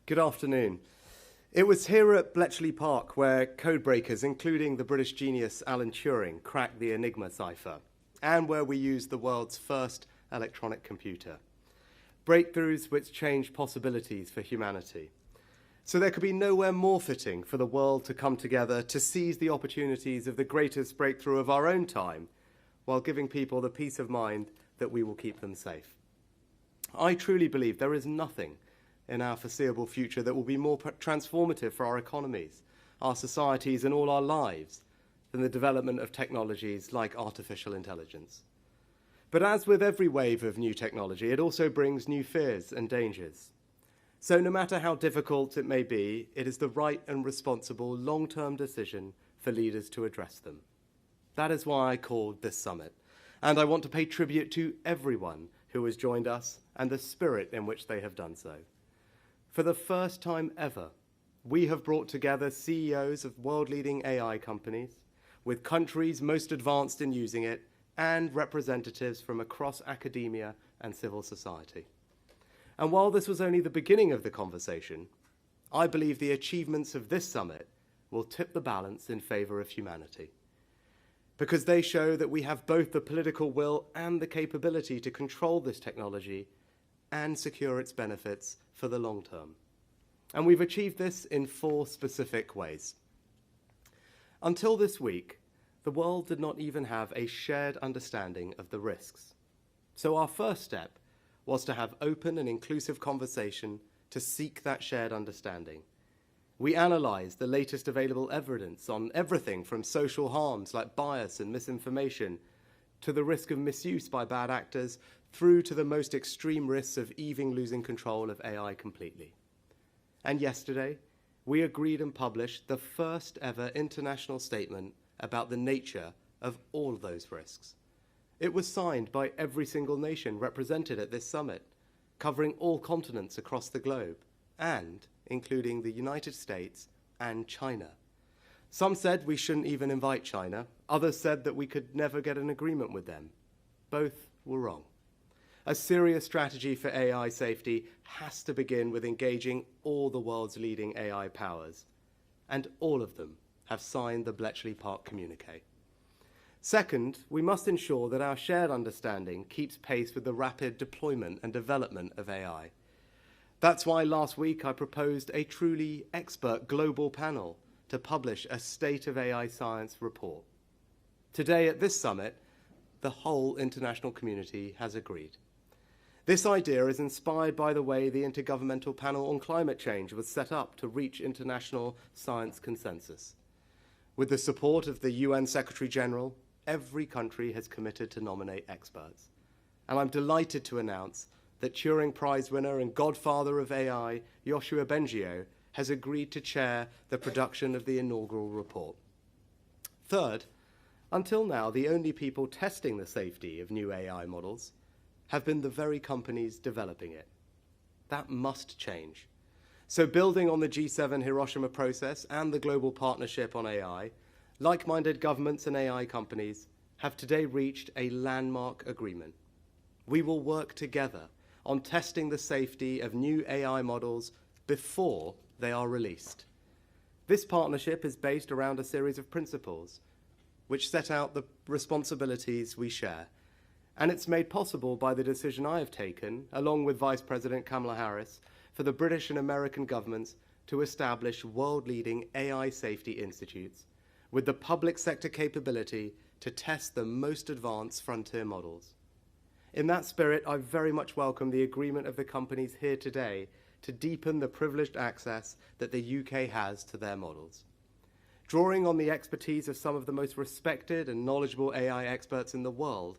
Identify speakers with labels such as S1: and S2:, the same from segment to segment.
S1: Good afternoon. It was here at Bletchley Park where codebreakers, including the British genius Alan Turing, cracked the Enigma cipher, and where we used the world's first electronic computer. Breakthroughs which changed possibilities for humanity. So there could be nowhere more fitting for the world to come together to seize the opportunities of the greatest breakthrough of our own time, while giving people the peace of mind that we will keep them safe. I truly believe there is nothing in our foreseeable future that will be more transformative for our economies, our societies, and all our lives than the development of technologies like artificial intelligence. But as with every wave of new technology, it also brings new fears and dangers. So no matter how difficult it may be, it is the right and responsible long-term decision for leaders to address them. That is why I called this summit, and I want to pay tribute to everyone who has joined us and the spirit in which they have done so. For the first time ever, we have brought together CEOs of world-leading AI companies, with countries most advanced in using it, and representatives from across academia and civil society. And while this was only the beginning of the conversation, I believe the achievements of this summit will tip the balance in favor of humanity, because they show that we have both the political will and the capability to control this technology and secure its benefits for the long term. And we've achieved this in 4 specific ways. Until this week, the world did not even have a shared understanding of the risks. So our first step was to have open and inclusive conversation to seek that shared understanding. We analysed the latest available evidence on everything from social harms like bias and misinformation, to the risk of misuse by bad actors, through to the most extreme risks of even losing control of AI completely. And yesterday, we agreed and published the first ever international statement about the nature of all those risks. It was signed by every single nation represented at this summit, covering all continents across the globe, and including the United States and China. Some said we shouldn't even invite China. Others said that we could never get an agreement with them. Both were wrong. A serious strategy for AI safety has to begin with engaging all the world's leading AI powers, and all of them have signed the Bletchley Park communique. Second, we must ensure that our shared understanding keeps pace with the rapid deployment and development of AI. That's why last week I proposed a truly expert global panel to publish a State of AI Science report. Today at this summit, the whole international community has agreed. This idea is inspired by the way the Intergovernmental Panel on Climate Change was set up to reach international science consensus. With the support of the UN Secretary General, every country has committed to nominate experts. And I'm delighted to announce that Turing Prize winner and godfather of AI, Yoshua Bengio, has agreed to chair the production of the inaugural report. Third, until now, the only people testing the safety of new AI models have been the very companies developing it. That must change. So building on the G7 Hiroshima process and the global partnership on AI, like-minded governments and AI companies have today reached a landmark agreement. We will work together on testing the safety of new AI models before they are released. This partnership is based around a series of principles which set out the responsibilities we share, and it's made possible by the decision I have taken, along with Vice President Kamala Harris, for the British and American governments to establish world-leading AI safety institutes with the public sector capability to test the most advanced frontier models. In that spirit, I very much welcome the agreement of the companies here today to deepen the privileged access that the UK has to their models. Drawing on the expertise of some of the most respected and knowledgeable AI experts in the world,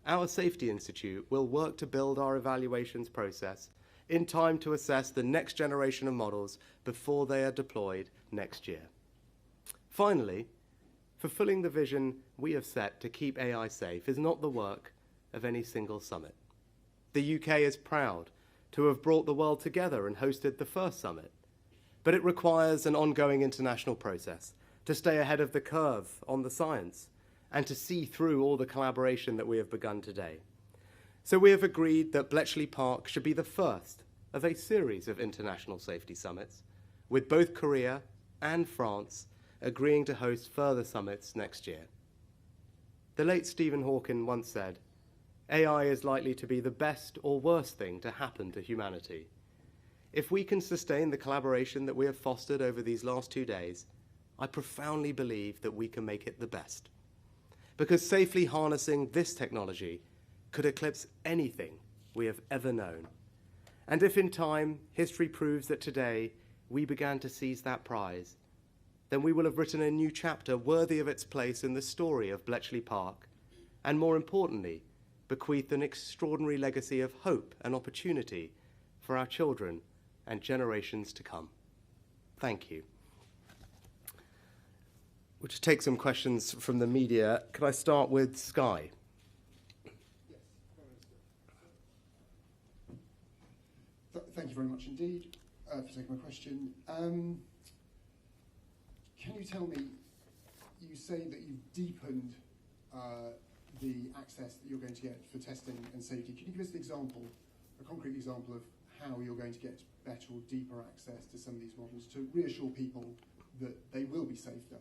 S1: our Safety Institute will work to build our evaluations process in time to assess the next generation of models before they are deployed next year. Finally, fulfilling the vision we have set to keep AI safe is not the work of any single summit. The UK is proud to have brought the world together and hosted the first summit, but it requires an ongoing international process to stay ahead of the curve on the science and to see through all the collaboration that we have begun today. So we have agreed that Bletchley Park should be the first of a series of international safety summits, with both Korea and France agreeing to host further summits next year. The late Stephen Hawking once said, "AI is likely to be the best or worst thing to happen to humanity. If we can sustain the collaboration that we have fostered over these last 2 days, I profoundly believe that we can make it the best. Because safely harnessing this technology could eclipse anything we have ever known. And if in time history proves that today we began to seize that prize, then we will have written a new chapter worthy of its place in the story of Bletchley Park, and more importantly, bequeathed an extraordinary legacy of hope and opportunity for our children and generations to come." Thank you. We'll just take some questions from the media. Could I start with Sky?
S2: Thank you very much indeed for taking my question. Can you tell me, you say that you've deepened the access that you're going to get for testing and safety. Can you give us an example, a concrete example of how you're going to get better or deeper access to some of these models to reassure people that they will be safer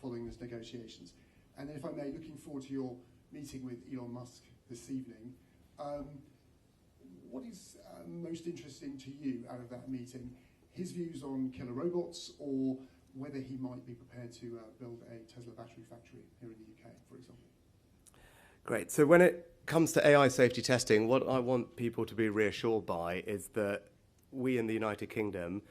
S2: following these negotiations? And then if I may, looking forward to your meeting with Elon Musk this evening, what is most interesting to you out of that meeting? His views on killer robots, or whether he might be prepared to build a Tesla battery factory here in the UK, for example?
S1: Great. So when it comes to AI safety testing, what I want people to be reassured by is that we in the United Kingdom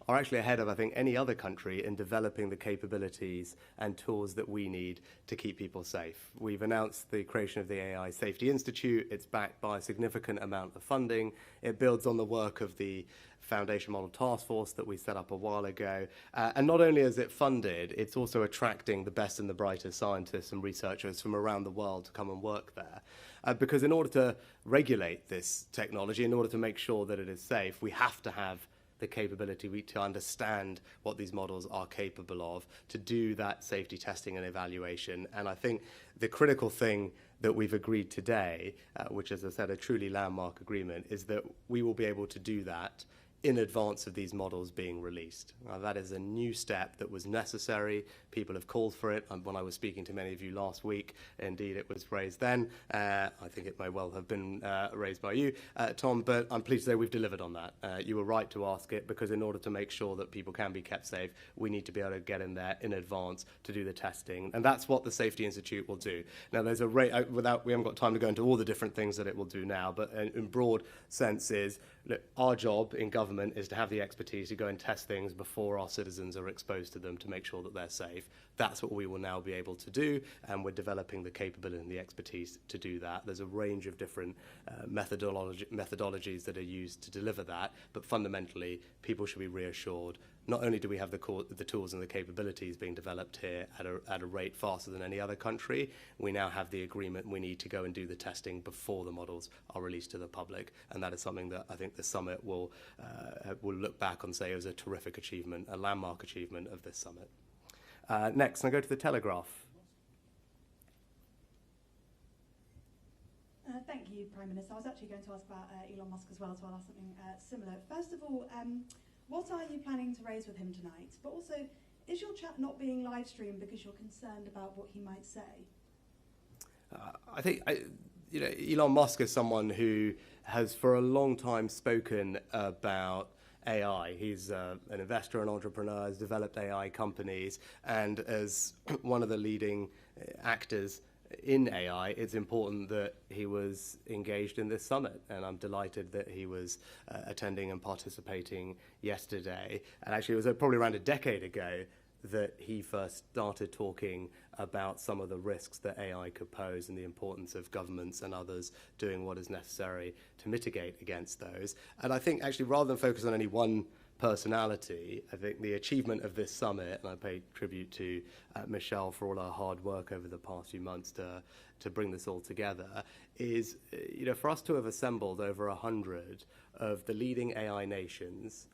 S1: are actually ahead of, I think, any other country in developing the capabilities and tools that we need to keep people safe. We've announced the creation of the AI Safety Institute. It's backed by a significant amount of funding. It builds on the work of the Foundation Model Task Force that we set up a while ago. And not only is it funded, it's also attracting the best and the brightest scientists and researchers from around the world to come and work there. Because in order to regulate this technology, in order to make sure that it is safe, we have to have the capability to understand what these models are capable of, to do that safety testing and evaluation. And I think the critical thing that we've agreed today, which, as I said, a truly landmark agreement, is that we will be able to do that in advance of these models being released. That is a new step that was necessary. People have called for it. When I was speaking to many of you last week, indeed it was raised then. I think it may well have been raised by you, Tom, but I'm pleased to say we've delivered on that. You were right to ask it, because in order to make sure that people can be kept safe, we need to be able to get in there in advance to do the testing. And that's what the Safety Institute will do. Now, there's a rate, we haven't got time to go into all the different things that it will do now, but in broad sense is, look, our job in government is to have the expertise to go and test things before our citizens are exposed to them to make sure that they're safe. That's what we will now be able to do, and we're developing the capability and the expertise to do that. There's a range of different methodologies that are used to deliver that, but fundamentally, people should be reassured. Not only do we have the tools and the capabilities being developed here at a rate faster than any other country, we now have the agreement we need to go and do the testing before the models are released to the public. And that is something that I think the summit will look back and say was a terrific achievement, a landmark achievement of this summit. Next, I go to the Telegraph.
S3: Thank you, Prime Minister. I was actually going to ask about Elon Musk as well, so I'll ask something similar. First of all, what are you planning to raise with him tonight? But also, is your chat not being live streamed because you're concerned about what he might say?
S1: I think Elon Musk is someone who has for a long time spoken about AI. He's an investor, an entrepreneur, has developed AI companies, and as one of the leading actors in AI, it's important that he was engaged in this summit, and I'm delighted that he was attending and participating yesterday. And actually, it was probably around a decade ago that he first started talking about some of the risks that AI could pose and the importance of governments and others doing what is necessary to mitigate against those. And I think actually, rather than focus on any one personality, I think the achievement of this summit, and I pay tribute to Michelle for all her hard work over the past few months to bring this all together, is for us to have assembled over 100 of the leading AI nations,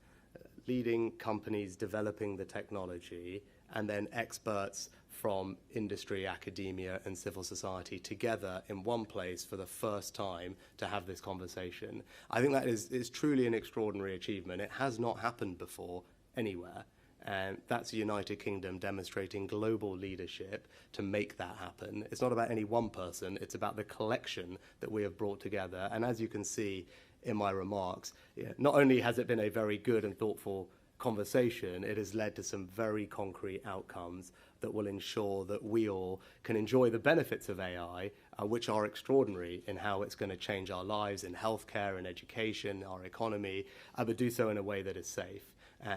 S1: leading companies developing the technology, and then experts from industry, academia, and civil society together in one place for the first time to have this conversation. I think that is truly an extraordinary achievement. It has not happened before anywhere. And that's the United Kingdom demonstrating global leadership to make that happen. It's not about any one person, it's about the collection that we have brought together. And as you can see in my remarks, not only has it been a very good and thoughtful conversation, it has led to some very concrete outcomes that will ensure that we all can enjoy the benefits of AI, which are extraordinary in how it's going to change our lives in healthcare and education, our economy, but do so in a way that is safe.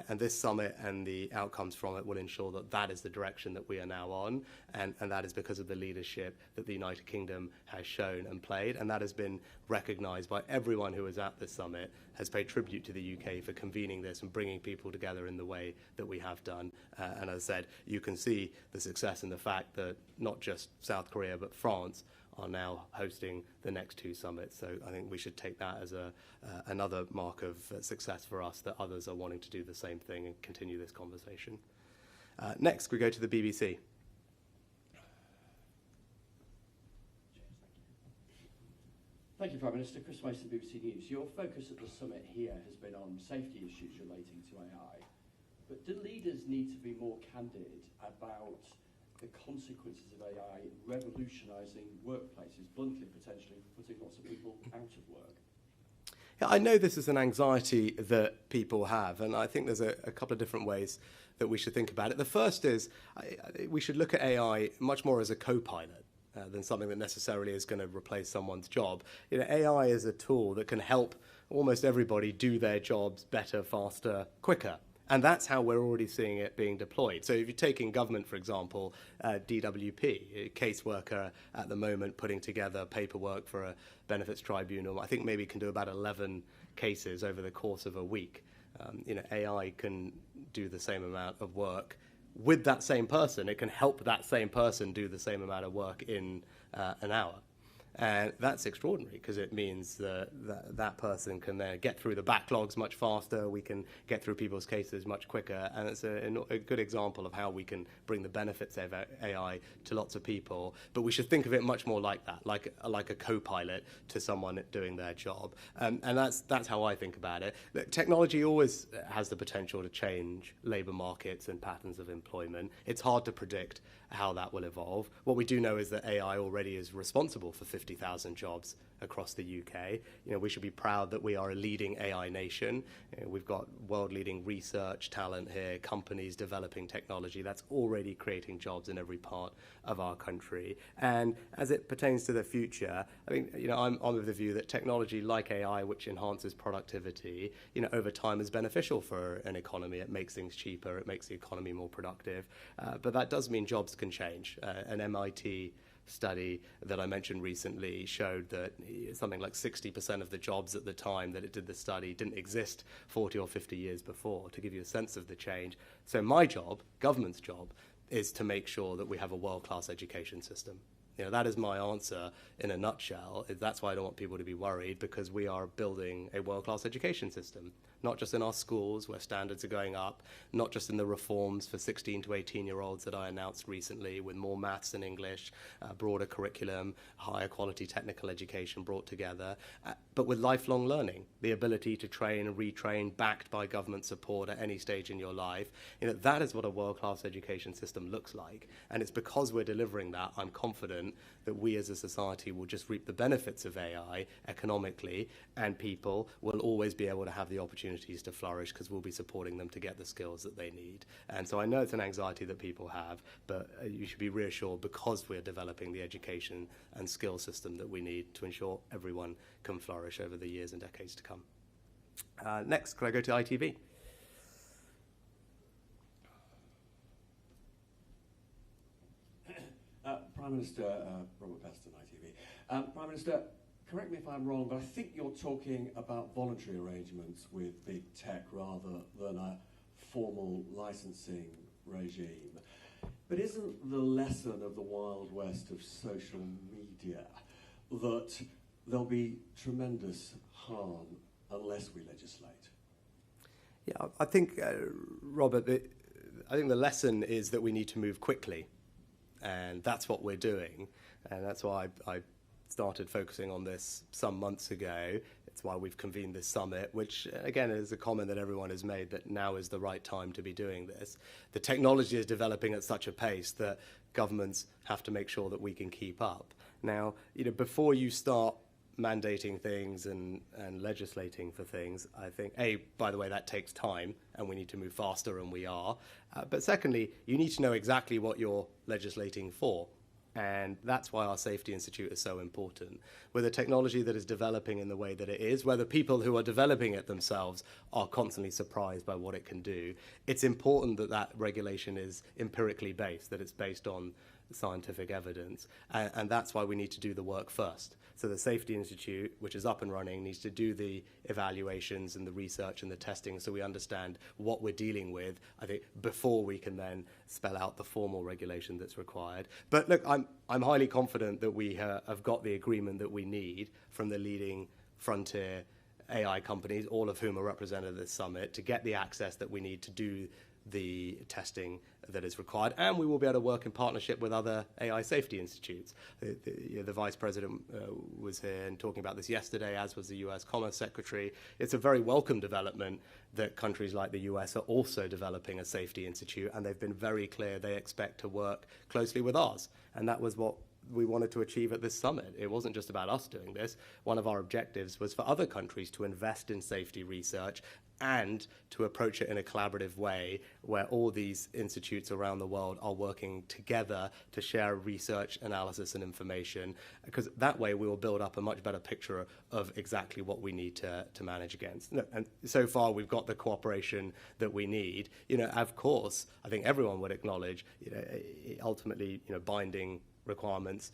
S1: And this summit and the outcomes from it will ensure that that is the direction that we are now on, and that is because of the leadership that the United Kingdom has shown and played, and that has been recognised by everyone who was at this summit, has paid tribute to the UK for convening this and bringing people together in the way that we have done. And as I said, you can see the success in the fact that not just South Korea but France are now hosting the next two summits. So I think we should take that as another mark of success for us, that others are wanting to do the same thing and continue this conversation. Next, we go to the BBC.
S4: Thank you, Prime Minister. Chris Mason, BBC News. Your focus at the summit here has been on safety issues relating to AI. But do leaders need to be more candid about the consequences of AI revolutionising workplaces, bluntly, potentially putting lots of people out of work?
S1: Yeah, I know this is an anxiety that people have, and I think there's a couple of different ways that we should think about it. The first is we should look at AI much more as a co-pilot than something that necessarily is going to replace someone's job. AI is a tool that can help almost everybody do their jobs better, faster, quicker. And that's how we're already seeing it being deployed. So if you take in government, for example, DWP, a caseworker at the moment putting together paperwork for a benefits tribunal, I think maybe can do about 11 cases over the course of a week. AI can do the same amount of work with that same person. It can help that same person do the same amount of work in an hour. And that's extraordinary because it means that person can then get through the backlogs much faster. We can get through people's cases much quicker. And it's a good example of how we can bring the benefits of AI to lots of people. But we should think of it much more like that, like a co-pilot to someone doing their job. And that's how I think about it. Technology always has the potential to change labour markets and patterns of employment. It's hard to predict how that will evolve. What we do know is that AI already is responsible for 50,000 jobs across the UK. We should be proud that we are a leading AI nation. We've got world-leading research talent here, companies developing technology that's already creating jobs in every part of our country. And as it pertains to the future, I think I'm of the view that technology like AI, which enhances productivity, over time is beneficial for an economy. It makes things cheaper. It makes the economy more productive. But that does mean jobs can change. An MIT study that I mentioned recently showed that something like 60% of the jobs at the time that it did the study didn't exist 40 or 50 years before, to give you a sense of the change. So my job, government's job, is to make sure that we have a world-class education system. That is my answer in a nutshell. That's why I don't want people to be worried, because we are building a world-class education system, not just in our schools where standards are going up, not just in the reforms for 16 to 18-year-olds that I announced recently with more maths and English, broader curriculum, higher quality technical education brought together, but with lifelong learning, the ability to train and retrain backed by government support at any stage in your life. That is what a world-class education system looks like. And it's because we're delivering that, I'm confident that we as a society will just reap the benefits of AI economically, and people will always be able to have the opportunities to flourish because we'll be supporting them to get the skills that they need. And so I know it's an anxiety that people have, but you should be reassured because we're developing the education and skill system that we need to ensure everyone can flourish over the years and decades to come. Next, could I go to ITV?
S4: Prime Minister, Robert Peston, ITV. Prime Minister, correct me if I'm wrong, but I think you're talking about voluntary arrangements with big tech rather than a formal licensing regime. But isn't the lesson of the Wild West of social media that there'll be tremendous harm unless we legislate?
S1: Yeah, I think, Robert, I think the lesson is that we need to move quickly, and that's what we're doing, and that's why I started focusing on this some months ago. It's why we've convened this summit, which again is a comment that everyone has made, that now is the right time to be doing this. The technology is developing at such a pace that governments have to make sure that we can keep up. Now, before you start mandating things and legislating for things, I think, by the way, that takes time and we need to move faster, and we are. But secondly, you need to know exactly what you're legislating for. And that's why our Safety Institute is so important. With a technology that is developing in the way that it is, where the people who are developing it themselves are constantly surprised by what it can do, it's important that that regulation is empirically based, that it's based on scientific evidence. And that's why we need to do the work first. So the Safety Institute, which is up and running, needs to do the evaluations and the research and the testing so we understand what we're dealing with, I think, before we can then spell out the formal regulation that's required. But look, I'm highly confident that we have got the agreement that we need from the leading frontier AI companies, all of whom are represented at this summit, to get the access that we need to do the testing that is required, and we will be able to work in partnership with other AI safety institutes. The Vice President was here and talking about this yesterday, as was the US Commerce Secretary. It's a very welcome development that countries like the US are also developing a safety institute, and they've been very clear they expect to work closely with ours, and that was what we wanted to achieve at this summit. It wasn't just about us doing this. One of our objectives was for other countries to invest in safety research and to approach it in a collaborative way where all these institutes around the world are working together to share research, analysis, and information, because that way we will build up a much better picture of exactly what we need to manage against. And so far we've got the cooperation that we need. Of course, I think everyone would acknowledge, ultimately, binding requirements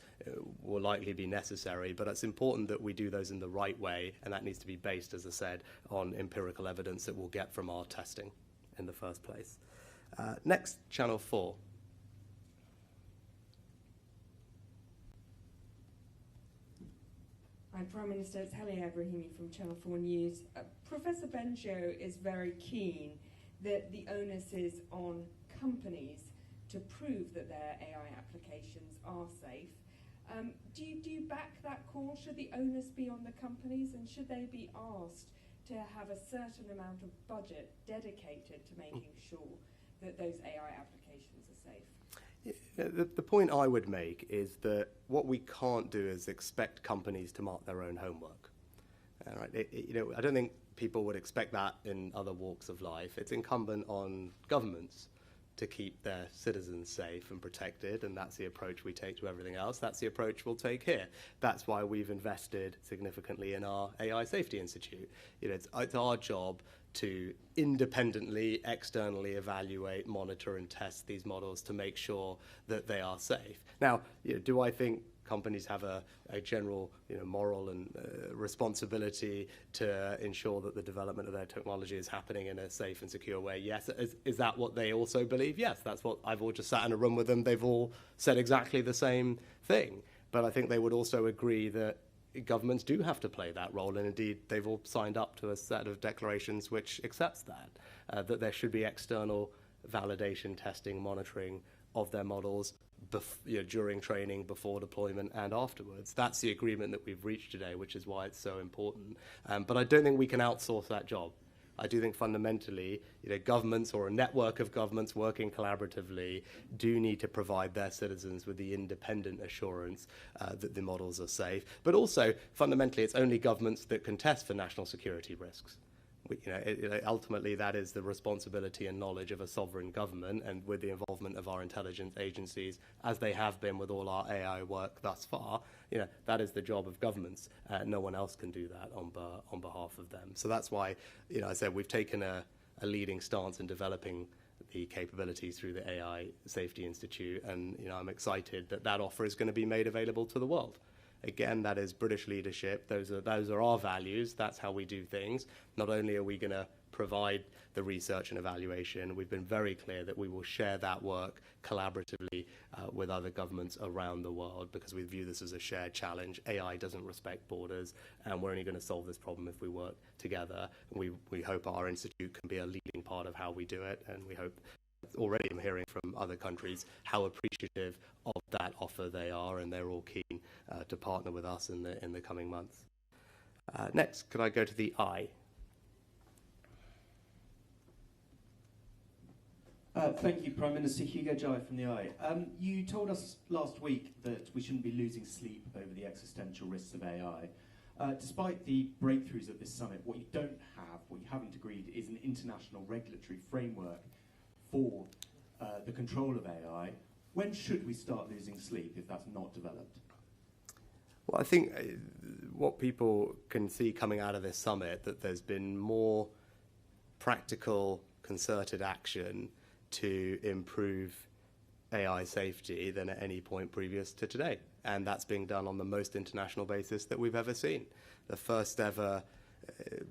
S1: will likely be necessary, but it's important that we do those in the right way, and that needs to be based, as I said, on empirical evidence that we'll get from our testing in the first place. Next, Channel 4.
S5: Hi, Prime Minister, it's Halle Abrahimi from Channel 4 News. Professor Benjo is very keen that the onus is on companies to prove that their AI applications are safe. Do you back that call? Should the onus be on the companies, and should they be asked to have a certain amount of budget dedicated to making sure that those AI applications are safe?
S1: The point I would make is that what we can't do is expect companies to mark their own homework. Right? I don't think people would expect that in other walks of life. It's incumbent on governments to keep their citizens safe and protected, and that's the approach we take to everything else. That's the approach we'll take here. That's why we've invested significantly in our AI Safety Institute. It's our job to independently, externally evaluate, monitor, and test these models to make sure that they are safe. Now, do I think companies have a general moral and responsibility to ensure that the development of their technology is happening in a safe and secure way? Yes. Is that what they also believe? Yes, that's what I've all just sat in a room with them. They've all said exactly the same thing. But I think they would also agree that governments do have to play that role, and indeed they've all signed up to a set of declarations which accepts that there should be external validation, testing, monitoring of their models during training, before deployment, and afterwards. That's the agreement that we've reached today, which is why it's so important. But I don't think we can outsource that job. I do think fundamentally, governments or a network of governments working collaboratively do need to provide their citizens with the independent assurance that the models are safe. But also, fundamentally, it's only governments that can test for national security risks. Ultimately, that is the responsibility and knowledge of a sovereign government, and with the involvement of our intelligence agencies, as they have been with all our AI work thus far, that is the job of governments. No one else can do that on behalf of them. So that's why, I said we've taken a leading stance in developing the capabilities through the AI Safety Institute, and I'm excited that offer is going to be made available to the world. Again, that is British leadership. Those are our values. That's how we do things. Not only are we going to provide the research and evaluation, we've been very clear that we will share that work collaboratively with other governments around the world, because we view this as a shared challenge. AI doesn't respect borders, and we're only going to solve this problem if we work together. We hope our institute can be a leading part of how we do it, and we hope already am hearing from other countries how appreciative of that offer they are, and they're all keen to partner with us in the coming months. Next, could I go to the I?
S6: Thank you, Prime Minister. Hugo Jai from the I. You told us last week that we shouldn't be losing sleep over the existential risks of AI. Despite the breakthroughs at this summit, what you haven't agreed, is an international regulatory framework for the control of AI. When should we start losing sleep if that's not developed?
S1: Well, I think what people can see coming out of this summit, that there's been more practical, concerted action to improve AI safety than at any point previous to today. And that's being done on the most international basis that we've ever seen. The first ever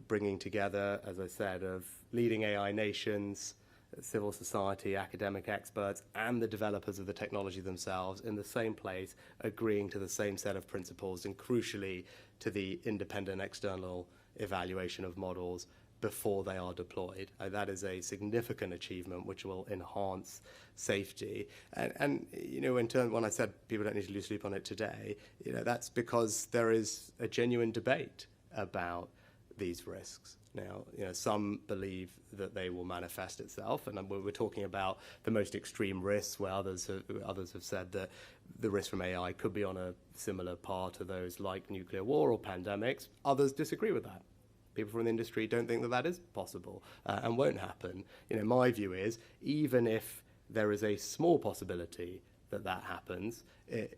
S1: bringing together, as I said, of leading AI nations, civil society, academic experts, and the developers of the technology themselves in the same place, agreeing to the same set of principles, and crucially to the independent external evaluation of models before they are deployed. That is a significant achievement which will enhance safety. And you know, in turn, when I said people don't need to lose sleep on it today, you know, that's because there is a genuine debate about these risks. Now, you know, some believe that they will manifest itself, and we're talking about the most extreme risks, where others have said that the risk from AI could be on a similar par to those like nuclear war or pandemics. Others disagree with that. People from the industry don't think that that is possible and won't happen. You know, my view is, even if there is a small possibility that that happens,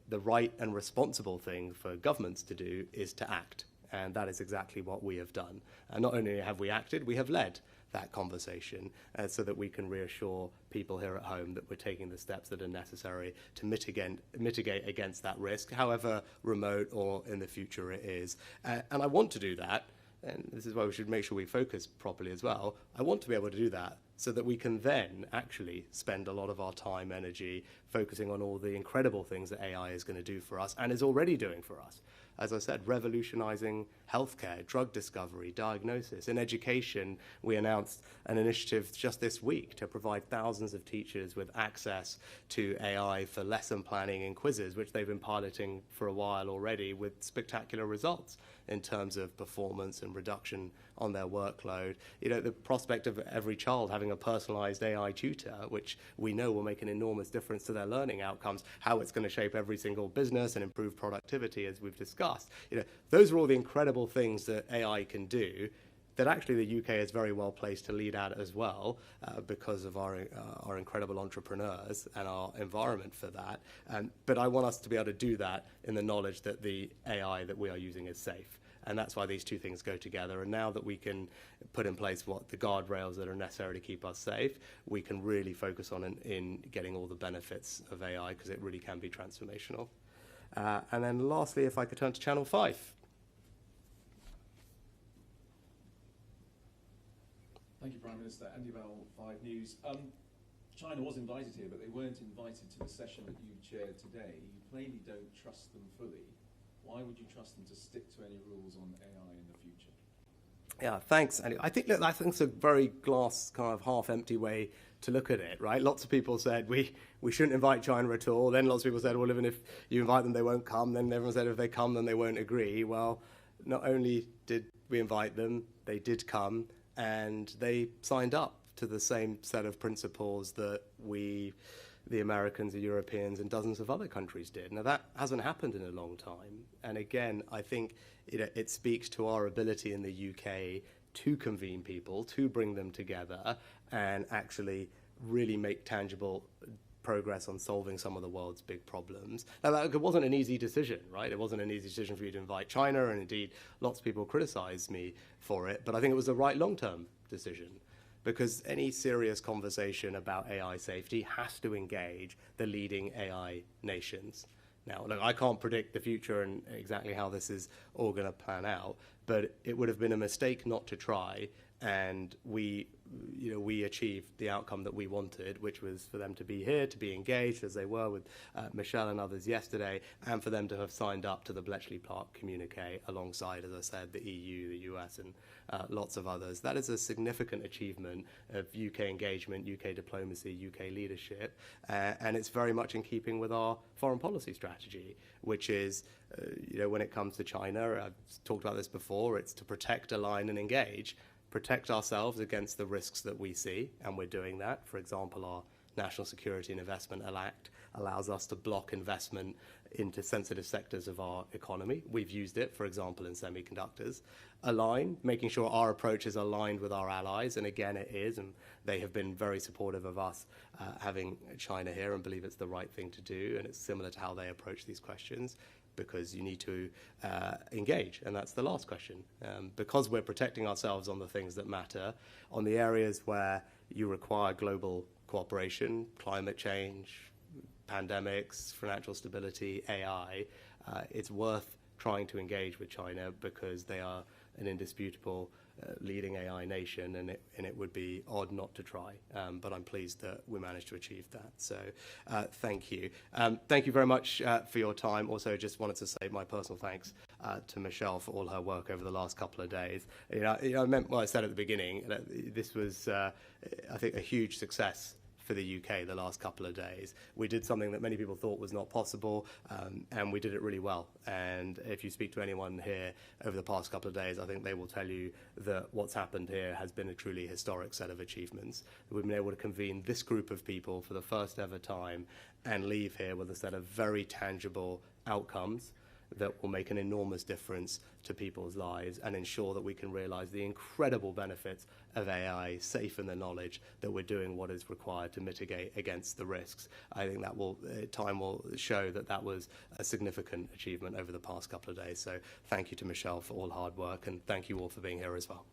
S1: the right and responsible thing for governments to do is to act. And that is exactly what we have done. And not only have we acted, we have led that conversation so that we can reassure people here at home that we're taking the steps that are necessary to mitigate against that risk, however remote or in the future it is. And I want to do that, and this is why we should make sure we focus properly as well. I want to be able to do that so that we can then actually spend a lot of our time, energy, focusing on all the incredible things that AI is going to do for us and is already doing for us. As I said, revolutionizing healthcare, drug discovery, diagnosis. In education, we announced an initiative just this week to provide thousands of teachers with access to AI for lesson planning and quizzes, which they've been piloting for a while already with spectacular results in terms of performance and reduction on their workload. You know, the prospect of every child having a personalized AI tutor, which we know will make an enormous difference to their learning outcomes, how it's going to shape every single business and improve productivity, as we've discussed. You know, those are all the incredible things that AI can do that actually the UK is very well placed to lead at as well because of our incredible entrepreneurs and our environment for that. But I want us to be able to do that in the knowledge that the AI that we are using is safe. And that's why these two things go together. And now that we can put in place what the guardrails that are necessary to keep us safe, we can really focus on in getting all the benefits of AI, because it really can be transformational. And then lastly, if I could turn to Channel 5.
S7: Thank you, Prime Minister. Andy Bell, 5 News. China was invited here, but they weren't invited to the session that you chaired today. You plainly don't trust them fully. Why would you trust them to stick to any rules on AI in the future?
S1: Yeah, thanks, Andy. I think it's a very glass kind of half-empty way to look at it, right? Lots of people said we shouldn't invite China at all. Then lots of people said, well, even if you invite them, they won't come. Then everyone said if they come, then they won't agree. Well, not only did we invite them, they did come, and they signed up to the same set of principles that we, the Americans, the Europeans, and dozens of other countries did. Now, that hasn't happened in a long time. And again, I think it speaks to our ability in the UK to convene people, to bring them together, and actually really make tangible progress on solving some of the world's big problems. Now, that wasn't an easy decision, right? It wasn't an easy decision for you to invite China, and indeed, lots of people criticize me for it, but I think it was the right long-term decision, because any serious conversation about AI safety has to engage the leading AI nations. Now, look, I can't predict the future and exactly how this is all going to plan out, but it would have been a mistake not to try, And we achieved the outcome that we wanted, which was for them to be here, to be engaged as they were with Michelle and others yesterday, and for them to have signed up to the Bletchley Park communique alongside, as I said, the EU, the US, and lots of others. That is a significant achievement of UK engagement, UK diplomacy, UK leadership, and it's very much in keeping with our foreign policy strategy, which is, when it comes to China, I've talked about this before, it's to protect, align, and engage. Protect ourselves against the risks that we see, and we're doing that. For example, our National Security and Investment Act allows us to block investment into sensitive sectors of our economy. We've used it, for example, in semiconductors. Align, making sure our approach is aligned with our allies, and again it is, and they have been very supportive of us having China here and believe it's the right thing to do, and it's similar to how they approach these questions, because you need to engage, and that's the last question. Because we're protecting ourselves on the things that matter, on the areas where you require global cooperation, climate change, pandemics, financial stability, AI, it's worth trying to engage with China because they are an indisputable leading AI nation, and it would be odd not to try. But I'm pleased that we managed to achieve that. So thank you. Thank you very much for your time. Also, just wanted to say my personal thanks to Michelle for all her work over the last couple of days. I meant what I said at the beginning. This was, I think, a huge success for the UK the last couple of days. We did something that many people thought was not possible, and we did it really well. And if you speak to anyone here over the past couple of days, I think they will tell you that what's happened here has been a truly historic set of achievements. We've been able to convene this group of people for the first ever time and leave here with a set of very tangible outcomes that will make an enormous difference to people's lives and ensure that we can realize the incredible benefits of AI, safe in the knowledge that we're doing what is required to mitigate against the risks. I think that time will show that that was a significant achievement over the past couple of days. So thank you to Michelle for all hard work, and thank you all for being here as well.